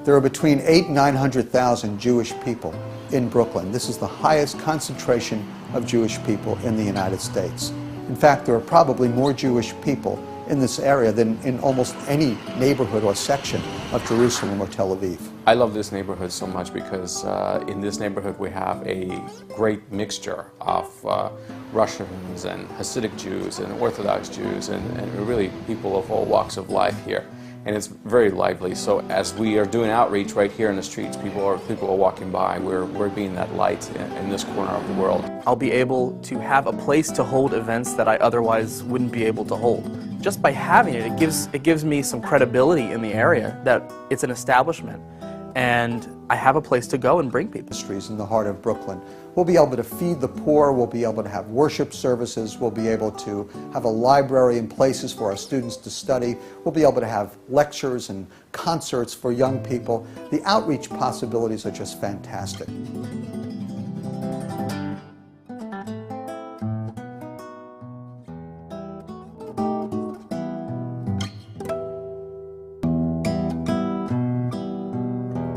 There are between 800,000 and 900,000 Jewish people in Brooklyn. This is the highest concentration of Jewish people in the United States. In fact, there are probably more Jewish people in this area than in almost any neighborhood or section of Jerusalem or Tel Aviv. I love this neighborhood so much because in this neighborhood we have a great mixture of Russians and Hasidic Jews and Orthodox Jews and really people of all walks of life here. And it's very lively. So as we are doing outreach right here in the streets, people are walking by. We're being that light in this corner of the world. I'll be able to have a place to hold events that I otherwise wouldn't be able to hold. Just by having it, it gives me some credibility in the area that it's an establishment, and I have a place to go and bring people. Ministries in the heart of Brooklyn. We'll be able to feed the poor, we'll be able to have worship services, we'll be able to have a library and places for our students to study, we'll be able to have lectures and concerts for young people. The outreach possibilities are just fantastic.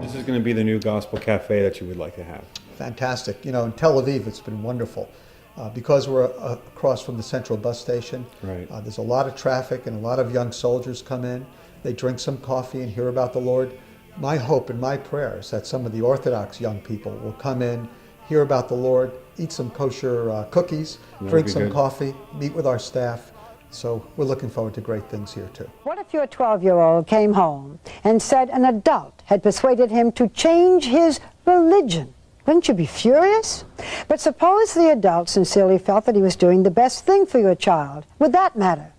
This is going to be the new gospel cafe that you would like to have. Fantastic. You know, in Tel Aviv, it's been wonderful. Because we're across from the central bus station, right. There's a lot of traffic and a lot of young soldiers come in. They drink some coffee and hear about the Lord. My hope and my prayer is that some of the Orthodox young people will come in, hear about the Lord, eat some kosher cookies, drink some coffee, meet with our staff. So we're looking forward to great things here too. What if your 12-year-old came home and said an adult had persuaded him to change his religion? Wouldn't you be furious? But suppose the adult sincerely felt that he was doing the best thing for your child. Would that matter?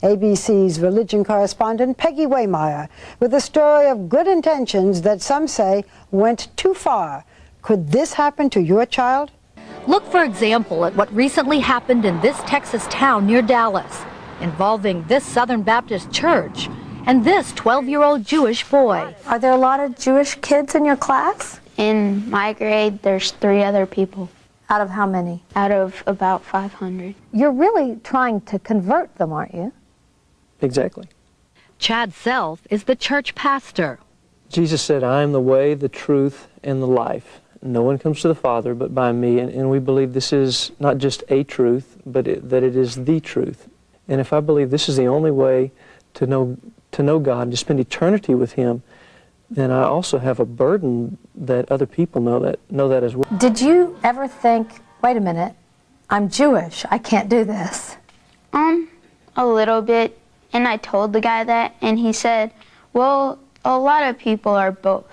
ABC's religion correspondent Peggy Waymeyer with a story of good intentions that some say went too far. Could this happen to your child? Look, for example, at what recently happened in this Texas town near Dallas, involving this Southern Baptist church and this 12-year-old Jewish boy. Are there a lot of Jewish kids in your class? In my grade, there's 3 other people. Out of how many? Out of about 500. You're really trying to convert them, aren't you? Exactly. Chad Self is the church pastor. Jesus said, I am the way, the truth, and the life. No one comes to the Father but by me, and we believe this is not just a truth, but that it is the truth. And if I believe this is the only way to know God, to spend eternity with Him, then I also have a burden that other people know that as well. Did you ever think, wait a minute, I'm Jewish, I can't do this? A little bit, and I told the guy that, and he said, well, a lot of people are both.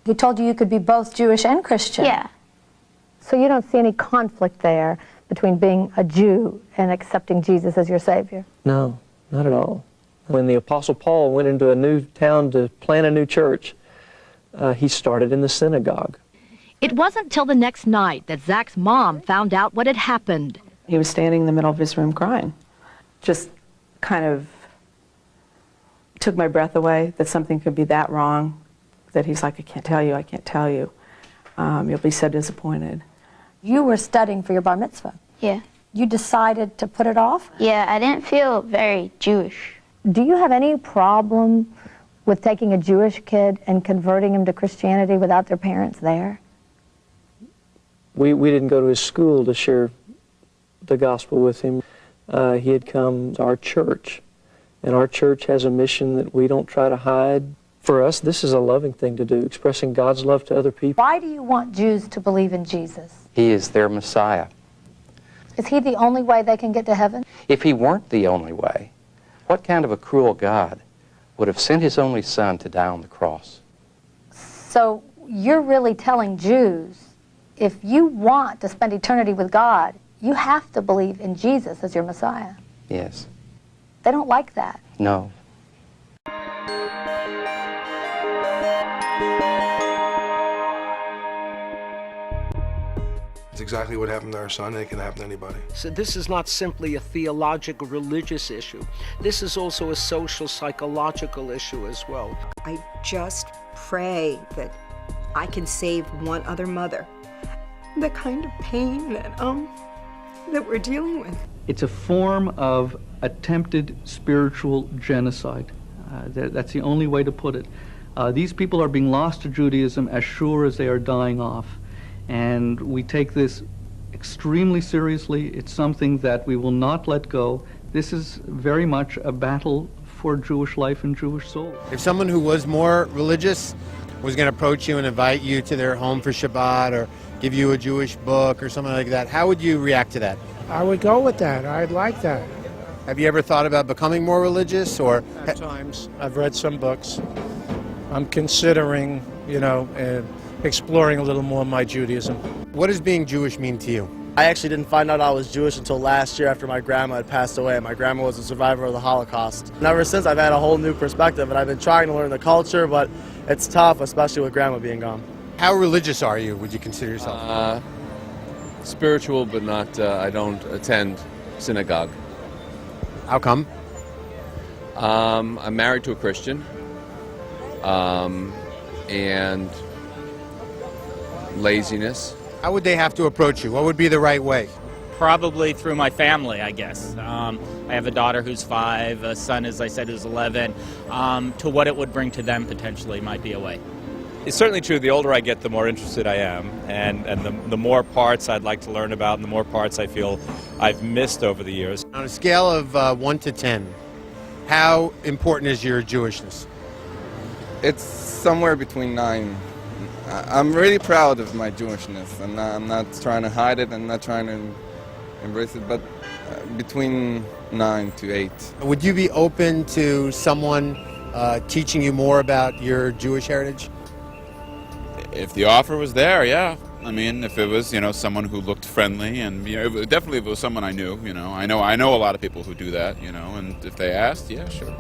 He told you could be both Jewish and Christian? Yeah. So you don't see any conflict there between being a Jew and accepting Jesus as your Savior? No, not at all. When the Apostle Paul went into a new town to plant a new church, he started in the synagogue. It wasn't till the next night that Zach's mom found out what had happened. He was standing in the middle of his room crying. Just kind of took my breath away that something could be that wrong, that he's like, I can't tell you, I can't tell you. You'll be so disappointed. You were studying for your bar mitzvah. Yeah. You decided to put it off? Yeah, I didn't feel very Jewish. Do you have any problem with taking a Jewish kid and converting him to Christianity without their parents there? We didn't go to his school to share the gospel with him. He had come to our church, and our church has a mission that we don't try to hide. For us, this is a loving thing to do, expressing God's love to other people. Why do you want Jews to believe in Jesus? He is their Messiah. Is He the only way they can get to heaven? If He weren't the only way, what kind of a cruel God would have sent His only Son to die on the cross? So you're really telling Jews, if you want to spend eternity with God, you have to believe in Jesus as your Messiah. Yes. They don't like that. No. It's exactly what happened to our son, and it can happen to anybody. So this is not simply a theological, religious issue. This is also a social, psychological issue as well. I just pray that I can save one other mother. The kind of pain that we're dealing with. It's a form of attempted spiritual genocide. That's the only way to put it. These people are being lost to Judaism as sure as they are dying off. And we take this extremely seriously. It's something that we will not let go. This is very much a battle for Jewish life and Jewish soul. If someone who was more religious was going to approach you and invite you to their home for Shabbat or give you a Jewish book or something like that, how would you react to that? I would go with that. I'd like that. Have you ever thought about becoming more religious? Or at times. I've read some books. I'm considering, exploring a little more my Judaism. What does being Jewish mean to you? I actually didn't find out I was Jewish until last year after my grandma had passed away. My grandma was a survivor of the Holocaust. And ever since, I've had a whole new perspective, and I've been trying to learn the culture, but it's tough, especially with grandma being gone. How religious are you, would you consider yourself? Spiritual, but not, I don't attend synagogue. How come? I'm married to a Christian, and laziness. How would they have to approach you? What would be the right way? Probably through my family, I guess. I have a daughter who's 5, a son, as I said, who's 11. To what it would bring to them potentially might be a way. It's certainly true. The older I get, the more interested I am, and the more parts I'd like to learn about, and the more parts I feel I've missed over the years. On a scale of 1 to 10, how important is your Jewishness? It's somewhere between 9. I'm really proud of my Jewishness. I'm not trying to hide it. I'm not trying to embrace it, but between 9 to 8. Would you be open to someone teaching you more about your Jewish heritage? If the offer was there, yeah. I mean, if it was, someone who looked friendly, and definitely if it was someone I knew, I know a lot of people who do that, and if they asked, yeah, sure.